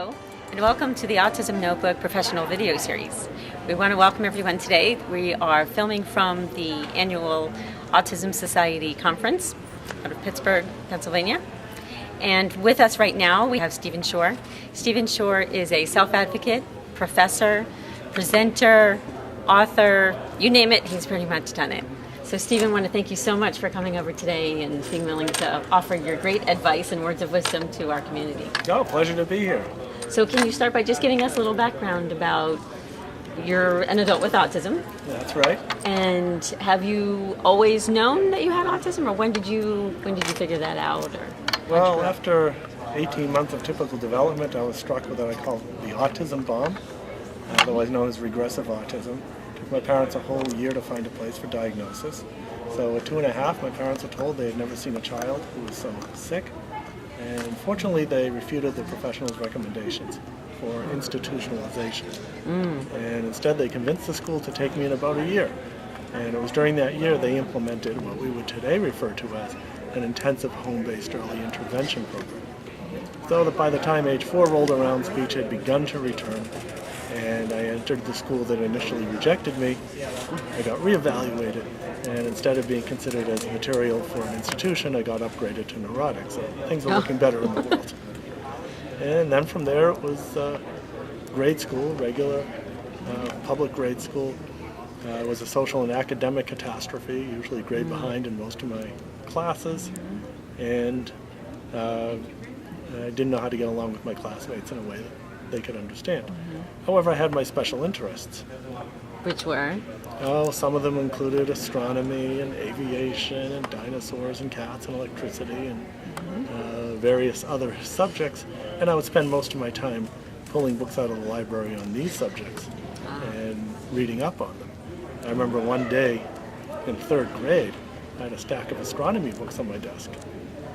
Hello, and welcome to the Autism Notebook professional video series. We want to welcome everyone today. We are filming from the annual Autism Society conference out of Pittsburgh, Pennsylvania. And with us right now, we have Stephen Shore. Stephen Shore is a self-advocate, professor, presenter, author, you name it, he's pretty much done it. So Stephen, I want to thank you so much for coming over today and being willing to offer your great advice and words of wisdom to our community. Oh, pleasure to be here. So can you start by just giving us a little background about you're an adult with autism? That's right. And have you always known that you had autism, or when did you figure that out? Or Well, after 18 months of typical development, I was struck with what I call the autism bomb, otherwise known as regressive autism. It took my parents a whole year to find a place for diagnosis. So at 2.5, my parents were told they had never seen a child who was so sick. And fortunately, they refuted the professional's recommendations for institutionalization. And instead, they convinced the school to take me in about a year. And it was during that year they implemented what we would today refer to as an intensive home-based early intervention program. So that by the time age 4 rolled around, speech had begun to return, and I entered the school that initially rejected me. I got reevaluated, and instead of being considered as material for an institution, I got upgraded to neurotic, so things were looking better in the world. And then from there it was grade school, regular public grade school. It was a social and academic catastrophe, usually grade behind in most of my classes, and I didn't know how to get along with my classmates in a way that they could understand. However, I had my special interests. which were? Oh, some of them included astronomy and aviation and dinosaurs and cats and electricity and various other subjects, and I would spend most of my time pulling books out of the library on these subjects and reading up on them. I remember one day in 3rd grade, I had a stack of astronomy books on my desk,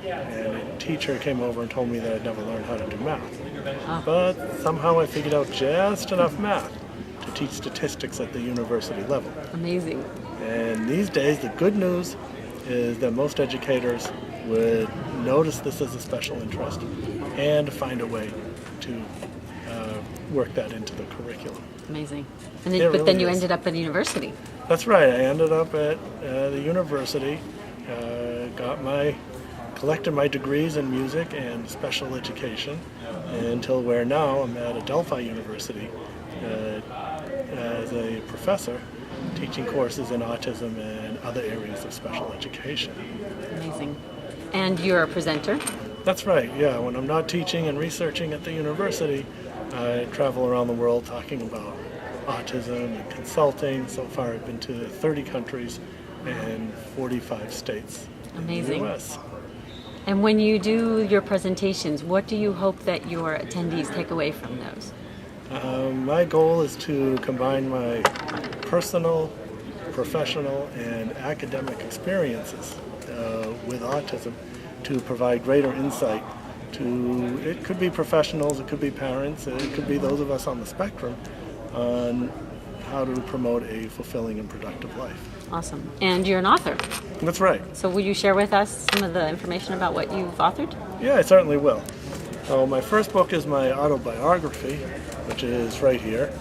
and a teacher came over and told me that I'd never learned how to do math. But somehow I figured out just enough math to teach statistics at the university level. Amazing. And these days, the good news is that most educators would notice this as a special interest and find a way to work that into the curriculum. Amazing. And then, but then you ended up at a university. That's right. I ended up at the university, collected my degrees in music and special education, until where now I'm at Adelphi University as a professor teaching courses in autism and other areas of special education. Amazing. And you're a presenter? That's right, yeah. When I'm not teaching and researching at the university, I travel around the world talking about autism and consulting. So far I've been to 30 countries and 45 states in the U.S. And when you do your presentations, what do you hope that your attendees take away from those? My goal is to combine my personal, professional, and academic experiences with autism to provide greater insight to, it could be professionals, it could be parents, it could be those of us on the spectrum, on how to promote a fulfilling and productive life. Awesome. And you're an author. That's right. So will you share with us some of the information about what you've authored? Yeah, I certainly will. So my first book is my autobiography, which is right here,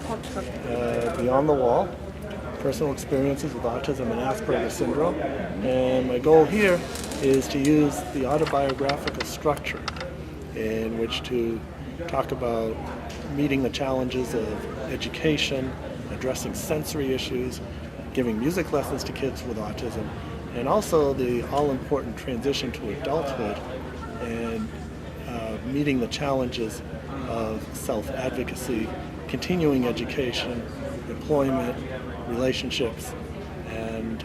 Beyond the Wall, Personal Experiences with Autism and Asperger's Syndrome. And my goal here is to use the autobiographical structure in which to talk about meeting the challenges of education, addressing sensory issues, giving music lessons to kids with autism, and also the all-important transition to adulthood and meeting the challenges of self-advocacy, continuing education, employment, relationships, and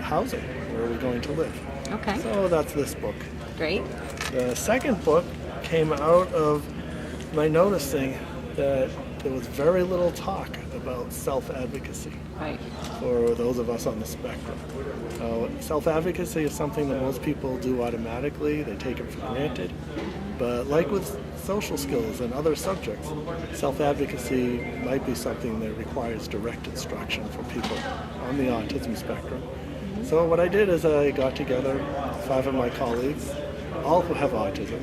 housing, where we're going to live. Okay. So that's this book. Great. The second book came out of my noticing that there was very little talk about self-advocacy for those of us on the spectrum. Self-advocacy is something that most people do automatically, they take it for granted, but like with social skills and other subjects, self-advocacy might be something that requires direct instruction for people on the autism spectrum. So what I did is I got together 5 of my colleagues, all who have autism,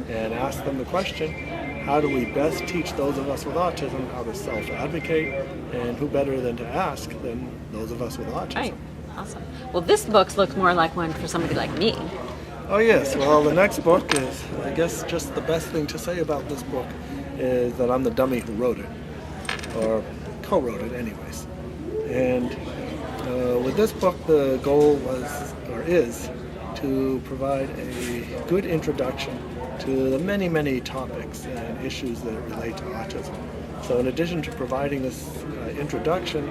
and asked them the question, how do we best teach those of us with autism how to self-advocate, and who better than to ask than those of us with autism. Right. Awesome. Well, this book looks more like one for somebody like me. Oh yes, well the next book is, I guess just the best thing to say about this book is that I'm the dummy who wrote it, or co-wrote it anyways. And with this book the goal was, or is, to provide a good introduction to the many, many topics and issues that relate to autism. So in addition to providing this introduction,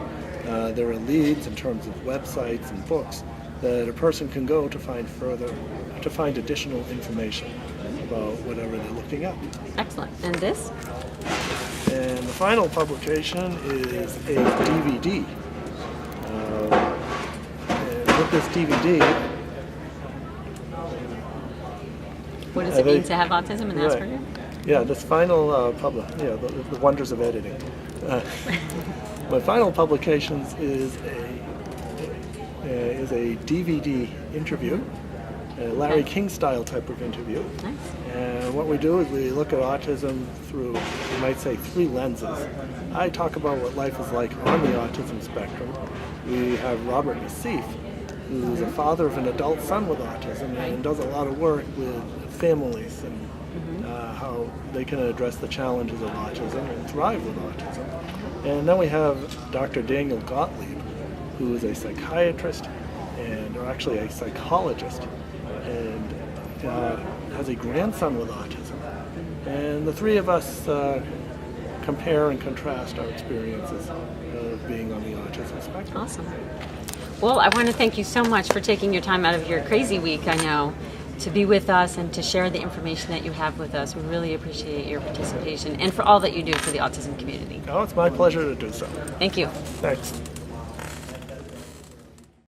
there are leads in terms of websites and books that a person can go to find additional information about whatever they're looking up. Excellent. And this? And the final publication is a DVD. And with this DVD, What does it mean to have autism and Asperger? Yeah, this final the wonders of editing. My final publications is a DVD interview, a Larry King style type of interview. Nice. And what we do is we look at autism through, you might say, 3 lenses. I talk about what life is like on the autism spectrum. We have Robert Nassif, who's a father of an adult son with autism and does a lot of work with families and how they can address the challenges of autism and thrive with autism. And then we have Dr. Daniel Gottlieb, who is a psychiatrist or actually a psychologist, and has a grandson with autism. And the 3 of us compare and contrast our experiences of being on the autism spectrum. Awesome. Well, I want to thank you so much for taking your time out of your crazy week, I know, to be with us and to share the information that you have with us. We really appreciate your participation and for all that you do for the autism community. Oh, it's my pleasure to do so. Thank you. Thanks.